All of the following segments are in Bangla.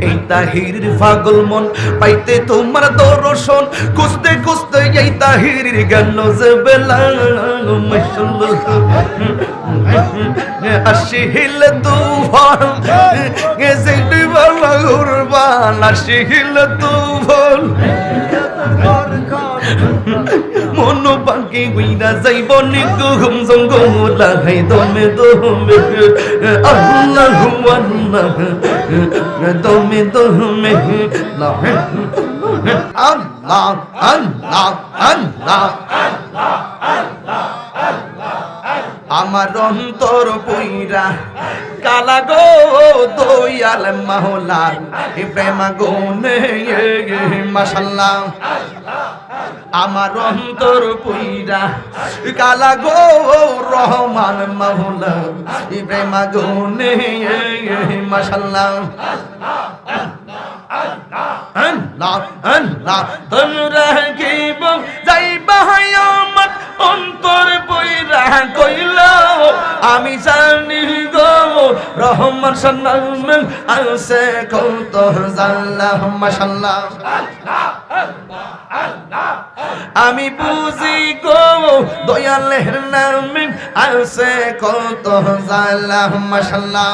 এই তাহিরির পাগল মন পাইতে তোমার দর্শন খুঁজতে খুঁজতে এই তাহিরির গান যে বেলা আসিল তুফান গেছে ডিবালা উরবান আসিল তুফান মন পাখি গুইরা যাইব নিগুম জঙ্গম লাগাই দমে দমে আল্লাহু আল্লাহ দমে দমে আল্লাহ আল্লাহ আল্লাহ আমার অন্তর পইরা কালা গো দয়াল মাওলার প্রেম গুনে মাশাআল্লাহ আমার অন্তর পইরা কালা গো রহমান মাওলা প্রেম গুনে মাশাআল্লাহ আল্লাহ আল্লাহ তোমরা কি যাইবা আমার অন্তর পইরা কইলা আমি জানি গো রহমান সাল্লাম আছে কত জাল্লাহ মাশাআল্লাহ আমি বুঝি গো দয়ালের নামে আছে কত জাল্লাহ মাশাআল্লাহ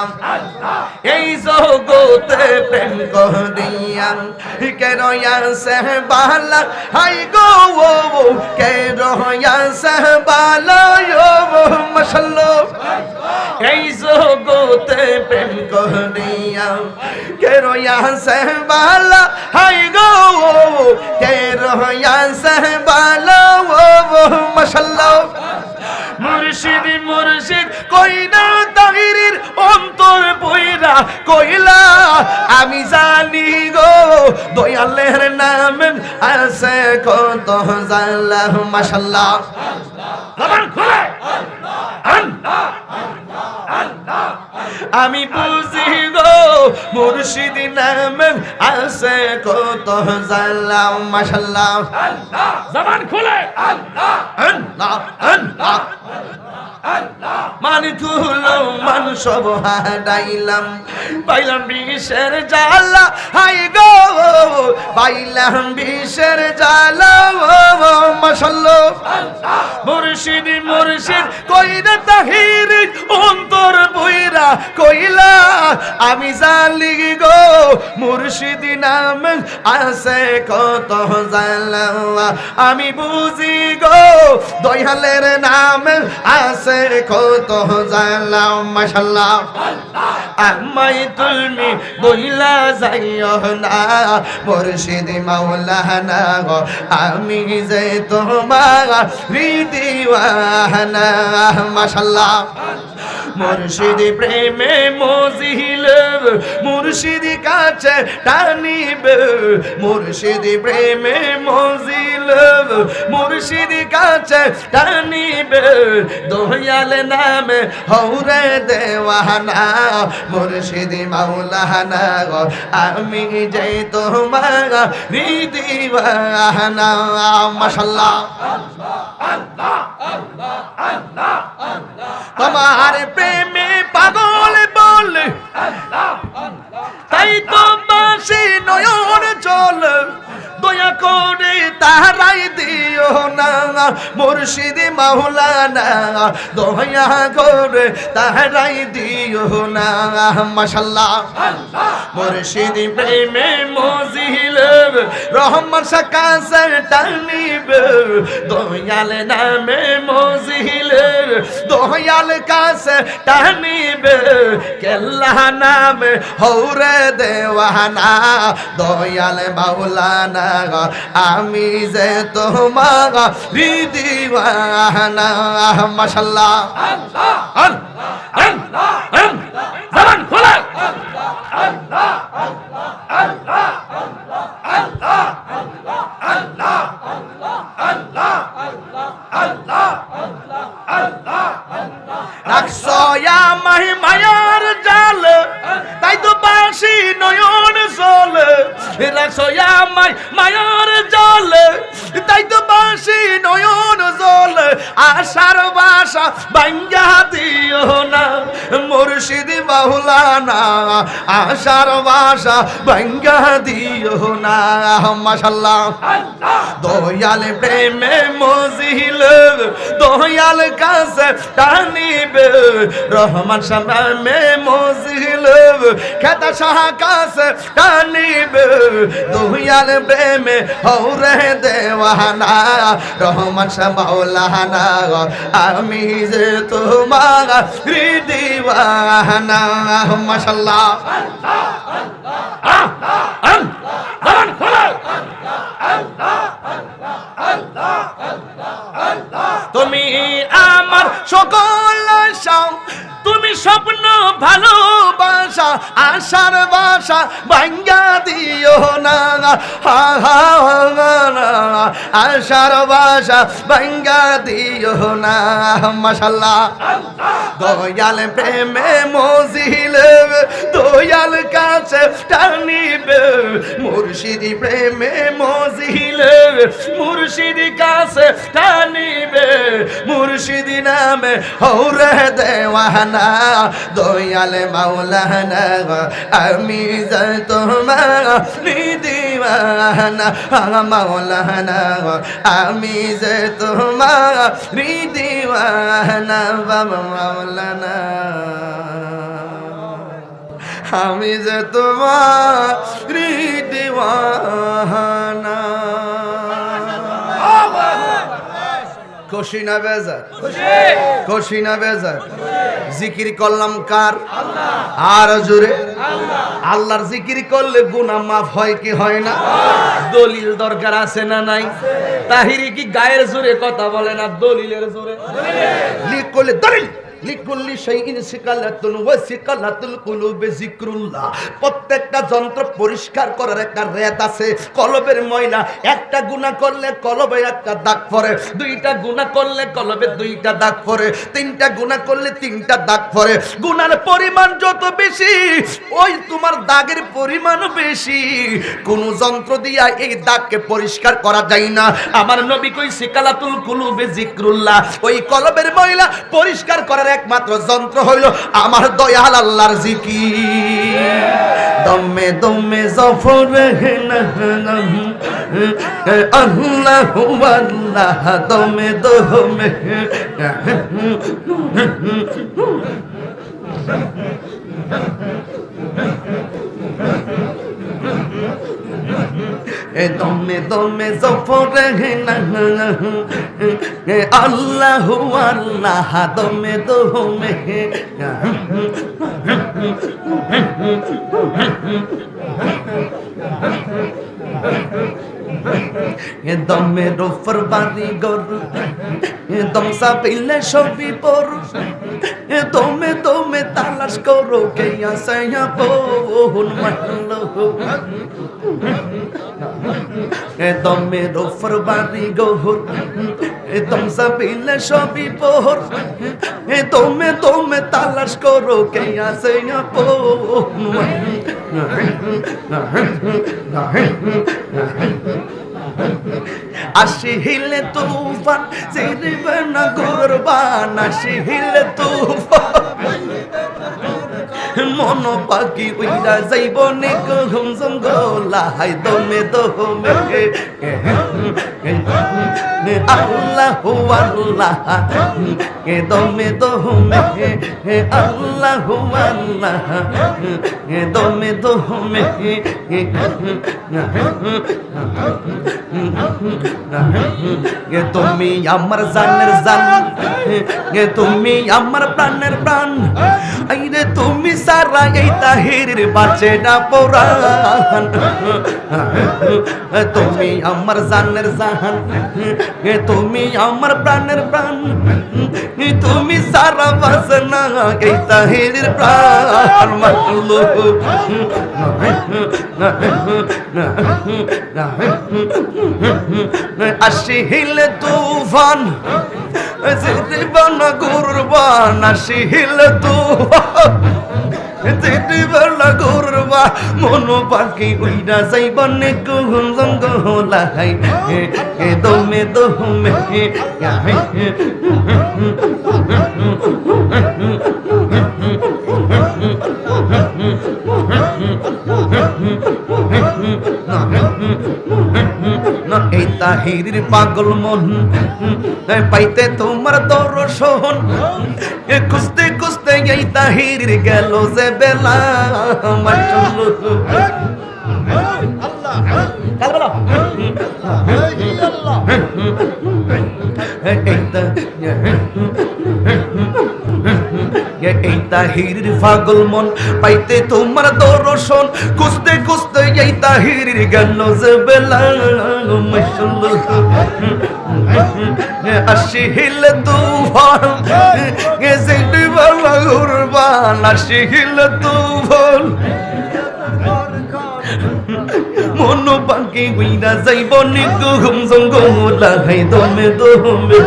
এই জগতে প্রেম করিয়া কে রয়াছে বালা হাই গো কে রয়াছে বালা মাশাআল্লাহ এই জগতে প্রেম করিয়া কে রয়াছে বালা হাই গো কে রয়াছে বালা মাশাআল্লাহ মুর্শিদ মুর্শিদ কইনা তাহিরির অন্তর পয়রা কইলা আমি জানি গো দয়ালের নামে আছে কত জাল্লাহ মাশাআল্লাহ জবান খুলে আল্লাহ আল্লাহ আমি বুঝি গো মুর্শিদ নামে আছে কত জাল্লাহ মাশাআল্লাহ আল্লাহ জবান খুলে আল্লাহ আল্লাহ আল্লাহ মানি তুলো মান সব হারাইলাম পাইলাম বিষের জালা হাই গো পাইলাম বিষের জালা মাশাআল্লাহ মুর্শিদ মুর্শিদ কইরা তাহির অন্তর বইরা কইলা আমি জালি গো মুর্শিদ নাম আছে কত জালা আমি বুঝি গো দয়ালের নাম আছে কত জাল্লাহ মাশাআল্লাহ আমায় তুমি বইলা যাইও না মুর্শিদ মাওলানা গো আমি যে তোমার দিওয়ানা মাশাআল্লাহ মুর্শিদ প্রেমে মজিল মুর্শিদ কাছে টানিবে মুর্শিদ প্রেমে মজিল মুর্শিদ কাছে টানিবে দয়াল নামে হৌরে দেওয়ানা মুর্শিদ মাওলানা গো আমি যে তোমার দিওয়ানা মাশাআল্লাহ আল্লাহ আল্লাহ আল্লাহ তোমার প্রেমে পাগল বলে তাই তো বাসি নয়ন চল দয়া করে তাহারাই দিও না মুর্শিদ মাওলানা দয়া করে তাহারাই দিও না মাশাআল্লাহ মুর্শিদ প্রেমে মজিল রহমান সাকাসে টানিবে দয়াল নামে মজিল দয়াল কাছে টানিবে কেল্লা নামে হৌরে দেওয়ানা দয়াল মাওলানা আমি যে তোমার দিওয়ানা মাশাআল্লাহ আল্লাহ আল্লাহ আল্লাহ জবান খোলা আল্লাহ আল্লাহ আল্লাহ আল্লাহ আল্লাহ আল্লাহ আল্লাহ আল্লাহ রাখছো আমায় মায়ার জাল তাই তো বাসি নয়ন চলে রাখছো আমায় মায়ার জলে, তাই তো বাসি নয়ন জলে, আশার বাসা ভাঙ্গা দিও না মুর্শিদ মাওলানা, আশার বাসা ভাঙ্গা দিও না। মাশাআল্লাহ। দয়াল প্রেমে মজিলে, দয়াল কাছে টানিবে, রহমান সামনে মজিলে, খেতা শাহ কাছে টানিবে, দয়াল প্রেমে হৌরে দেওয়ানা, রহমান শাহ মাওলানা, আমি যে তোমার দিওয়ানা। মাশাআল্লাহ। তুমি আমার সকল আশা, তুমি স্বপ্ন ভালোবাসা, আশার বাসা ভাঙ্গা দিও না, আশার বাসা ভাঙ্গা দিও না। মাশাআল্লাহ। দয়াল প্রেমে মজিলে, দয়াল কাছে টানিবে, মুর্শিদি প্রেমে মজিলে, মুর্শিদি কাছে টানিবে, মুর্শিদি নামে হৌরে দেওয়ানা, দয়াল মাওলানা, আমি যে তোমার দিওয়ানা, মাওলানা, আমি যে তোমার দিওয়ানা, বাবা মাওলানা, আমি যে তোমার দিওয়ানা। খুশি না বেজার? খুশি না বেজার? জিকির করলাম কার? আর জোরে আল্লাহর জিকির করলে গুনাহ মাফ হয় কি হয় না? দলিল দরকার আছে না নাই? তাহিরি কি গায়ের জোরে কথা বলে না, দলিলের জোরে লিখ করলে দলিল। লিকুল্লি শাইইন সিকালাতুন ওয়া সিকালাতুল কুলুবি যিকরুল্লাহ। প্রত্যেকটা যন্ত্র পরিষ্কার করার একটা রেত আছে। কলবের ময়লা, একটা গুনাহ করলে কলবে একটা দাগ পড়ে, দুইটা গুনাহ করলে কলবে দুইটা দাগ পড়ে, তিনটা গুনাহ করলে তিনটা দাগ পড়ে। গুনার পরিমাণ যত বেশি, ওই তোমার দাগের পরিমাণ বেশি। কোন যন্ত্র দিয়া এই দাগকে পরিষ্কার করা যায় না। আমার নবী কই সিকালাতুল কুলুবি যিকরুল্লাহ। ওই কলবের ময়লা পরিষ্কার করার একমাত্র যন্ত্র হইল আমার দয়াল আল্লাহর জিকির। দমে দমে জফর আল্লাহু আল্লাহ, দমে দমে দমে দমে জফরে আল্লাহু আল্লাহ, দমে দমে দমে রোফর বাড়ি গরু, দম সাবিলে সবই পর, দমে দমে তালাশ করো কে আসে আপন মানলো। দমে রোফর বাড়ি গরু, দম সাবিলে সবই পর, দমে দমে তালাশ করো কে আসে আপন। আসিলে তুফান জিরবে না কুরবান, আসিলে তুফান মন পাখি উইরা যাইব নে ঘুম জঙ্গলা। হাই দমে দমে আল্লাহু আল্লাহ, দমে দমে আল্লাহু আল্লাহ, দমে দমে তুমি আমার জানের জান, তুমি আমার প্রাণের প্রাণ, আইরে তুমি সারা এই তাহিরের বাঁচে না পরাণ। তুমি আমার জানের জান, তুমি আমার প্রাণের প্রাণ, তুমি সারা বাঁচে না এই তাহিরের প্রাণ। মানলো আসিলে তুফান জিরবান কুরবান, আসিলে তুফান যেতে বেলা করবা মন পাখি উইরা যাইব নে গুম জঙ্গলাই দমে দমে এই তাহিরির পাগল মন পাইতে তোমার দর্শন খুঁজতে খুঁজতে এই তাহিরির গেল যে বেলা এই তাহিরির পাগল মন পাইতে তোমার দর্শন খুঁজতে খুঁজতে এই তাহিরির গেল যে বেলা আসিল তুফান যেতে বেলা উড়বান আসিল তুফান মন পাখি উইরা যাইব নি গুম জঙ্গলাই দমে দমে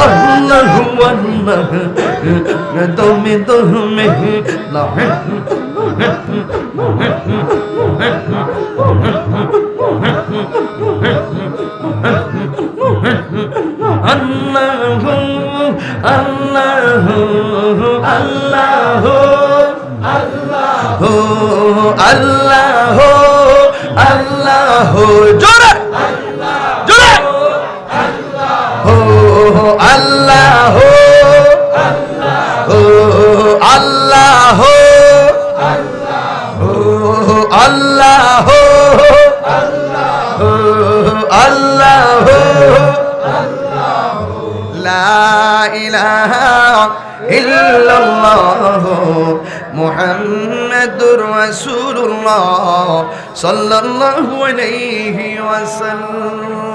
আল্লাহু আল্লাহ দমে দমে আল্লাহু আল্লাহু আল্লাহু আল্লাহ আল্লাহ জোরে জোরে আল্লাহ আল্লাহ আল্লাহ আল্লাহ লা ইলাহা ইল্লাল্লাহ মুহাম্মাদুর রাসূলুল্লাহ সাল্লাল্লাহু আলাইহি ওয়াসাল্লাম।